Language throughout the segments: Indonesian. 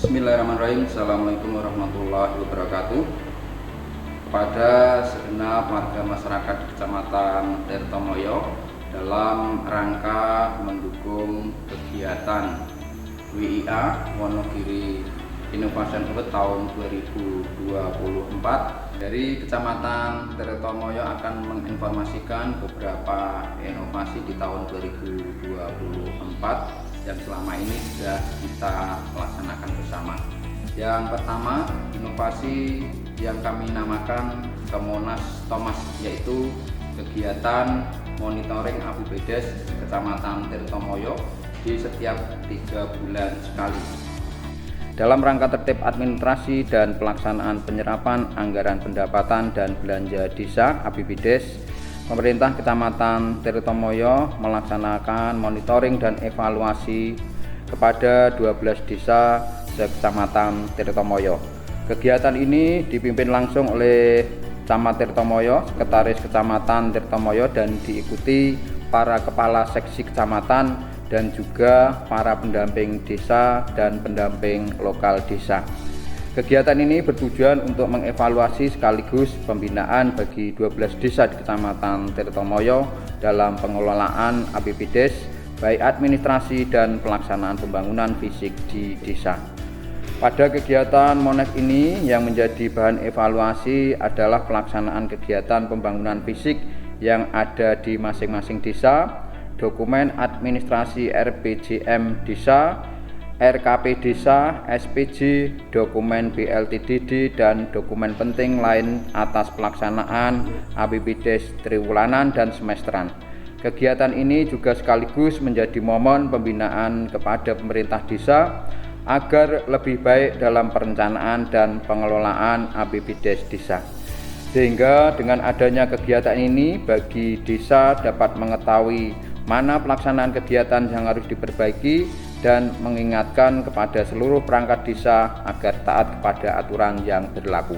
Bismillahirrahmanirrahim. Assalamualaikum warahmatullahi wabarakatuh. Kepada segenap warga masyarakat di Kecamatan Tirtomoyo, dalam rangka mendukung kegiatan WIA Wonogiri Innovation Award tahun 2024, dari Kecamatan Tirtomoyo akan menginformasikan beberapa inovasi di tahun 2024 yang selama ini sudah kita laksanakan bersama. Yang pertama, inovasi yang kami namakan Kemonas Thomas, yaitu kegiatan monitoring APBDes Kecamatan Tirtomoyo di setiap 3 bulan sekali. Dalam rangka tertib administrasi dan pelaksanaan penyerapan anggaran pendapatan dan belanja desa APBDes, pemerintah Kecamatan Tirtomoyo melaksanakan monitoring dan evaluasi kepada 12 desa se-Kecamatan Tirtomoyo. Kegiatan ini dipimpin langsung oleh Camat Tirtomoyo, Sekretaris Kecamatan Tirtomoyo, dan diikuti para kepala seksi kecamatan dan juga para pendamping desa dan pendamping lokal desa. Kegiatan ini bertujuan untuk mengevaluasi sekaligus pembinaan bagi 12 desa di Kecamatan Tirtomoyo dalam pengelolaan APBDes, baik administrasi dan pelaksanaan pembangunan fisik di desa. Pada kegiatan Monek ini yang menjadi bahan evaluasi adalah pelaksanaan kegiatan pembangunan fisik yang ada di masing-masing desa, dokumen administrasi RPJM desa, RKP desa, SPJ, dokumen BLTDD, dan dokumen penting lain atas pelaksanaan APBDes triwulanan dan semesteran. Kegiatan ini juga sekaligus menjadi momen pembinaan kepada pemerintah desa agar lebih baik dalam perencanaan dan pengelolaan APBDes desa. Sehingga dengan adanya kegiatan ini, bagi desa dapat mengetahui mana pelaksanaan kegiatan yang harus diperbaiki dan mengingatkan kepada seluruh perangkat desa agar taat kepada aturan yang berlaku.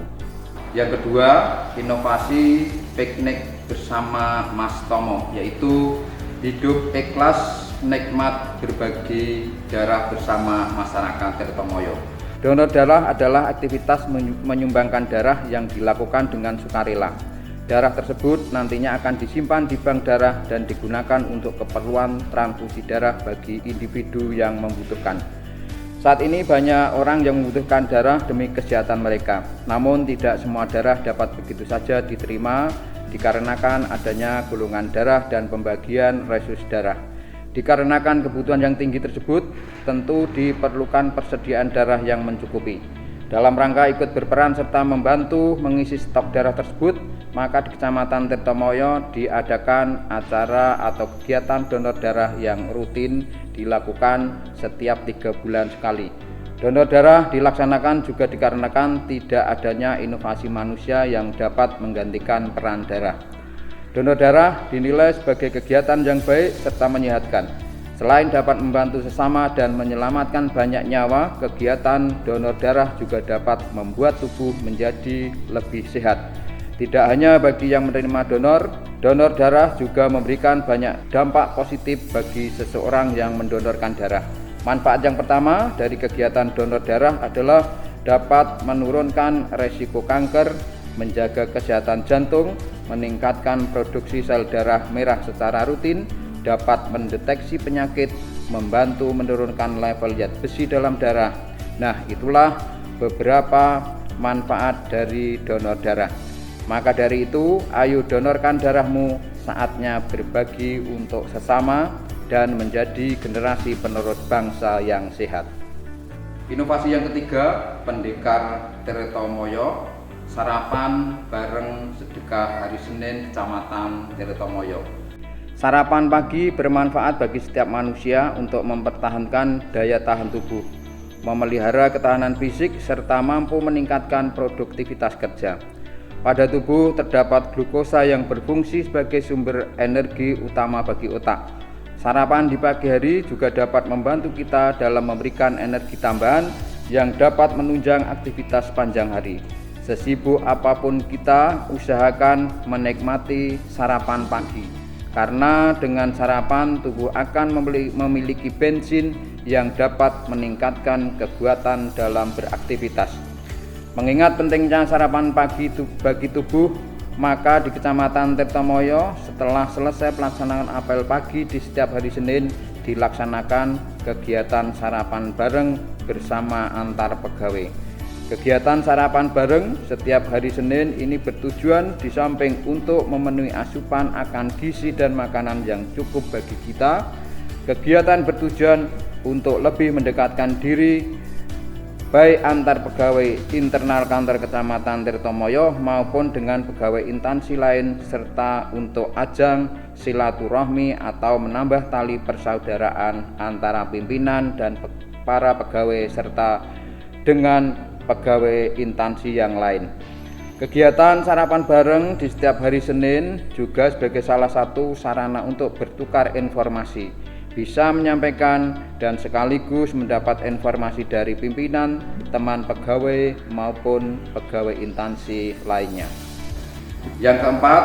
Yang kedua, inovasi piknik bersama Mas Tomo, yaitu hidup ikhlas nikmat berbagi darah bersama masyarakat Tirtomoyo. Donor darah adalah aktivitas menyumbangkan darah yang dilakukan dengan sukarela. Darah tersebut nantinya akan disimpan di bank darah dan digunakan untuk keperluan transfusi darah bagi individu yang membutuhkan. Saat ini banyak orang yang membutuhkan darah demi kesehatan mereka. Namun tidak semua darah dapat begitu saja diterima dikarenakan adanya golongan darah dan pembagian resus darah. Dikarenakan kebutuhan yang tinggi tersebut, tentu diperlukan persediaan darah yang mencukupi. Dalam rangka ikut berperan serta membantu mengisi stok darah tersebut, maka di Kecamatan Tirtomoyo diadakan acara atau kegiatan donor darah yang rutin dilakukan setiap 3 bulan sekali. Donor darah dilaksanakan juga dikarenakan tidak adanya inovasi manusia yang dapat menggantikan peran darah. Donor darah dinilai sebagai kegiatan yang baik serta menyehatkan. Selain dapat membantu sesama dan menyelamatkan banyak nyawa, kegiatan donor darah juga dapat membuat tubuh menjadi lebih sehat. Tidak hanya bagi yang menerima donor darah juga memberikan banyak dampak positif bagi seseorang yang mendonorkan darah. Manfaat yang pertama dari kegiatan donor darah adalah dapat menurunkan resiko kanker, menjaga kesehatan jantung, meningkatkan produksi sel darah merah secara rutin, dapat mendeteksi penyakit, membantu menurunkan level zat besi dalam darah. Nah, itulah beberapa manfaat dari donor darah. Maka dari itu, ayo donorkan darahmu, saatnya berbagi untuk sesama dan menjadi generasi penerus bangsa yang sehat. Inovasi yang ketiga, Pendekar Tirtomoyo, sarapan bareng sedekah hari Senin Kecamatan Tirtomoyo. Sarapan pagi bermanfaat bagi setiap manusia untuk mempertahankan daya tahan tubuh, memelihara ketahanan fisik, serta mampu meningkatkan produktivitas kerja. Pada tubuh terdapat glukosa yang berfungsi sebagai sumber energi utama bagi otak. Sarapan di pagi hari juga dapat membantu kita dalam memberikan energi tambahan yang dapat menunjang aktivitas panjang hari. Sesibuk apapun kita, usahakan menikmati sarapan pagi. Karena dengan sarapan tubuh akan memiliki bensin yang dapat meningkatkan kekuatan dalam beraktivitas. Mengingat pentingnya sarapan pagi bagi tubuh, maka di Kecamatan Tirtomoyo setelah selesai pelaksanaan apel pagi di setiap hari Senin dilaksanakan kegiatan sarapan bareng bersama antar pegawai. Kegiatan sarapan bareng setiap hari Senin ini bertujuan di samping untuk memenuhi asupan akan gizi dan makanan yang cukup bagi kita, kegiatan bertujuan untuk lebih mendekatkan diri baik antar pegawai internal kantor Kecamatan Tirtomoyo maupun dengan pegawai instansi lain, serta untuk ajang silaturahmi atau menambah tali persaudaraan antara pimpinan dan para pegawai serta dengan pegawai instansi yang lain. Kegiatan sarapan bareng di setiap hari Senin juga sebagai salah satu sarana untuk bertukar informasi, bisa menyampaikan dan sekaligus mendapat informasi dari pimpinan, teman pegawai maupun pegawai instansi lainnya. Yang keempat,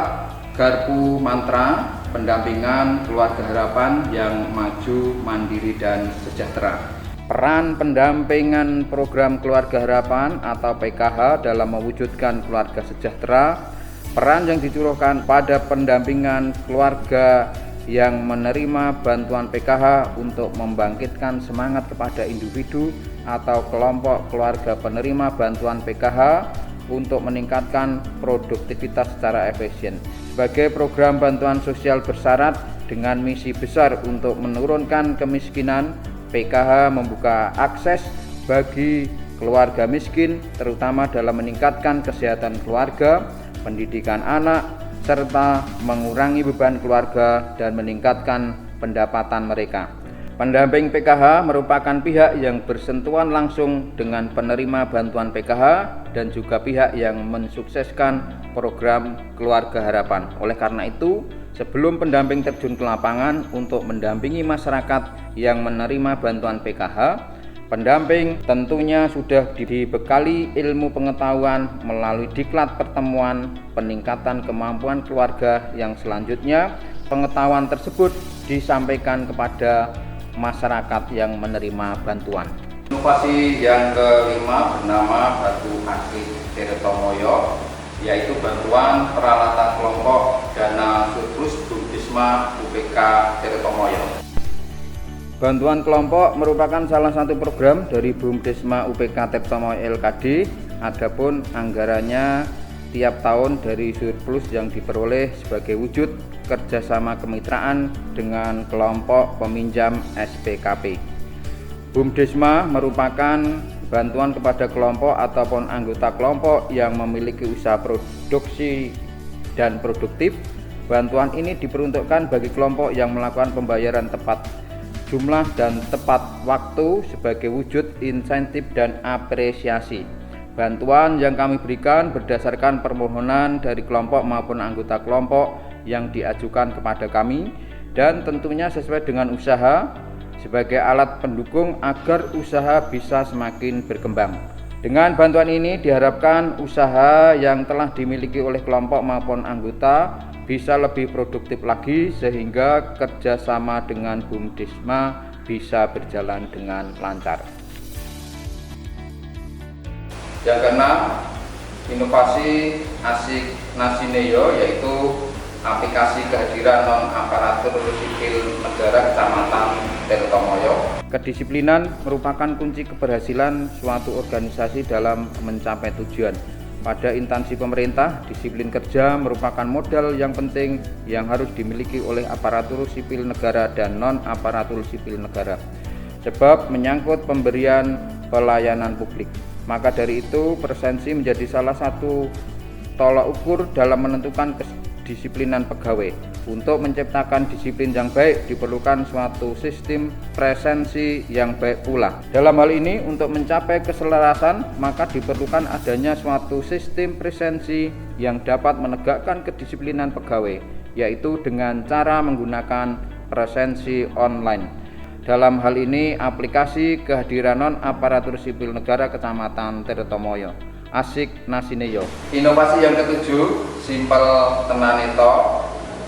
garpu mantra pendampingan keluarga harapan yang maju, mandiri dan sejahtera. Peran pendampingan program Keluarga Harapan atau PKH dalam mewujudkan keluarga sejahtera. Peran yang dicurahkan pada pendampingan keluarga yang menerima bantuan PKH untuk membangkitkan semangat kepada individu atau kelompok keluarga penerima bantuan PKH untuk meningkatkan produktivitas secara efisien. Sebagai program bantuan sosial bersyarat dengan misi besar untuk menurunkan kemiskinan, PKH membuka akses bagi keluarga miskin, terutama dalam meningkatkan kesehatan keluarga, pendidikan anak, serta mengurangi beban keluarga dan meningkatkan pendapatan mereka. Pendamping PKH merupakan pihak yang bersentuhan langsung dengan penerima bantuan PKH dan juga pihak yang mensukseskan program Keluarga Harapan. Oleh karena itu, sebelum pendamping terjun ke lapangan untuk mendampingi masyarakat yang menerima bantuan PKH, pendamping tentunya sudah dibekali ilmu pengetahuan melalui diklat pertemuan peningkatan kemampuan keluarga yang selanjutnya pengetahuan tersebut disampaikan kepada masyarakat yang menerima bantuan. Inovasi yang kelima bernama Batu Akik Tirtomoyo, yaitu bantuan peralatan kelompok dana surplus BUMDesma UPK Tirtomoyo. Bantuan kelompok merupakan salah satu program dari BUMDesma UPK Tirtomoyo LKD. Adapun anggarannya tiap tahun dari surplus yang diperoleh sebagai wujud kerjasama kemitraan dengan kelompok peminjam SPKP. BUMDesma merupakan bantuan kepada kelompok ataupun anggota kelompok yang memiliki usaha produksi dan produktif. Bantuan ini diperuntukkan bagi kelompok yang melakukan pembayaran tepat jumlah dan tepat waktu sebagai wujud insentif dan apresiasi. Bantuan yang kami berikan berdasarkan permohonan dari kelompok maupun anggota kelompok yang diajukan kepada kami, dan tentunya sesuai dengan usaha sebagai alat pendukung agar usaha bisa semakin berkembang. Dengan bantuan ini diharapkan usaha yang telah dimiliki oleh kelompok maupun anggota bisa lebih produktif lagi sehingga kerjasama dengan BUMDesma bisa berjalan dengan lancar. Yang keenam, inovasi Asik Nasineyo, yaitu aplikasi kehadiran non-aparatur sipil negara Kecamatan Tirtomoyo. Kedisiplinan merupakan kunci keberhasilan suatu organisasi dalam mencapai tujuan. Pada instansi pemerintah, disiplin kerja merupakan modal yang penting yang harus dimiliki oleh aparatur sipil negara dan non-aparatur sipil negara, sebab menyangkut pemberian pelayanan publik. Maka dari itu, presensi menjadi salah satu tolak ukur dalam menentukan kedisiplinan pegawai. Untuk menciptakan disiplin yang baik diperlukan suatu sistem presensi yang baik pula. Dalam hal ini, untuk mencapai keselarasan maka diperlukan adanya suatu sistem presensi yang dapat menegakkan kedisiplinan pegawai, yaitu dengan cara menggunakan presensi online. Dalam hal ini, aplikasi kehadiran non-aparatur sipil negara Kecamatan Tirtomoyo, Asik Nasineyo. Inovasi yang ketujuh, Simpel Tenaneto,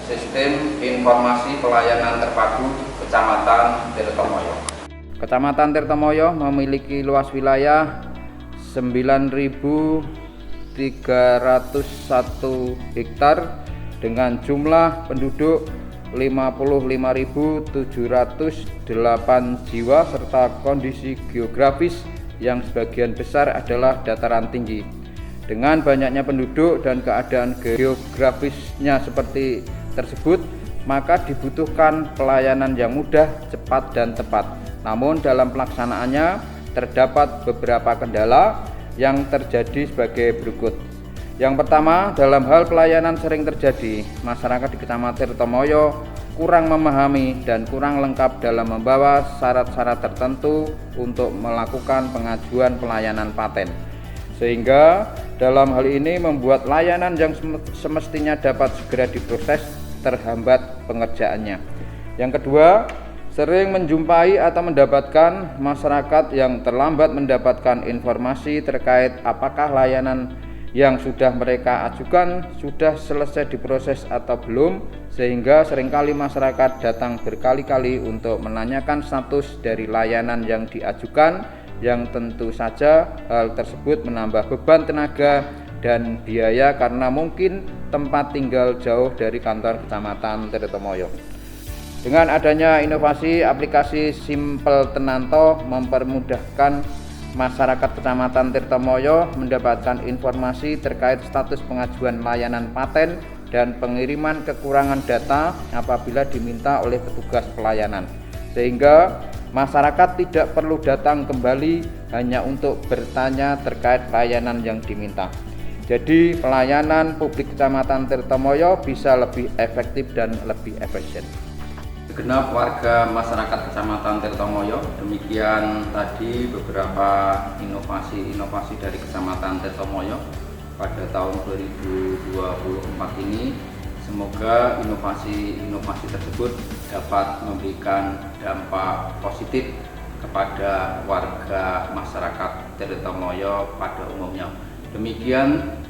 Sistem Informasi Pelayanan Terpadu Kecamatan Tirtomoyo. Kecamatan Tirtomoyo memiliki luas wilayah 9.301 hektar dengan jumlah penduduk 55.708 jiwa serta kondisi geografis yang sebagian besar adalah dataran tinggi. Dengan banyaknya penduduk dan keadaan geografisnya seperti tersebut, maka dibutuhkan pelayanan yang mudah, cepat, dan tepat. Namun dalam pelaksanaannya terdapat beberapa kendala yang terjadi sebagai berikut. Yang pertama, dalam hal pelayanan sering terjadi masyarakat di Kecamatan Tirtomoyo kurang memahami dan kurang lengkap dalam membawa syarat-syarat tertentu untuk melakukan pengajuan pelayanan paten, sehingga dalam hal ini membuat layanan yang semestinya dapat segera diproses terhambat pengerjaannya. Yang kedua, sering menjumpai atau mendapatkan masyarakat yang terlambat mendapatkan informasi terkait apakah layanan yang sudah mereka ajukan sudah selesai diproses atau belum, sehingga seringkali masyarakat datang berkali-kali untuk menanyakan status dari layanan yang diajukan, yang tentu saja hal tersebut menambah beban tenaga dan biaya karena mungkin tempat tinggal jauh dari kantor Kecamatan Tirtomoyo. Dengan adanya inovasi aplikasi Simpel Tenanto mempermudahkan masyarakat Kecamatan Tirtomoyo mendapatkan informasi terkait status pengajuan layanan paten dan pengiriman kekurangan data apabila diminta oleh petugas pelayanan, sehingga masyarakat tidak perlu datang kembali hanya untuk bertanya terkait layanan yang diminta. Jadi pelayanan publik Kecamatan Tirtomoyo bisa lebih efektif dan lebih efisien. Segenap warga masyarakat Kecamatan Tirtomoyo, demikian tadi beberapa inovasi dari Kecamatan Tirtomoyo pada tahun 2024 ini. Semoga inovasi tersebut dapat memberikan dampak positif kepada warga masyarakat Tirtomoyo pada umumnya. Demikian,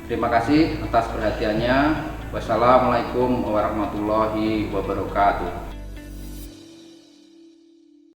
terima kasih atas perhatiannya. Wassalamualaikum warahmatullahi wabarakatuh.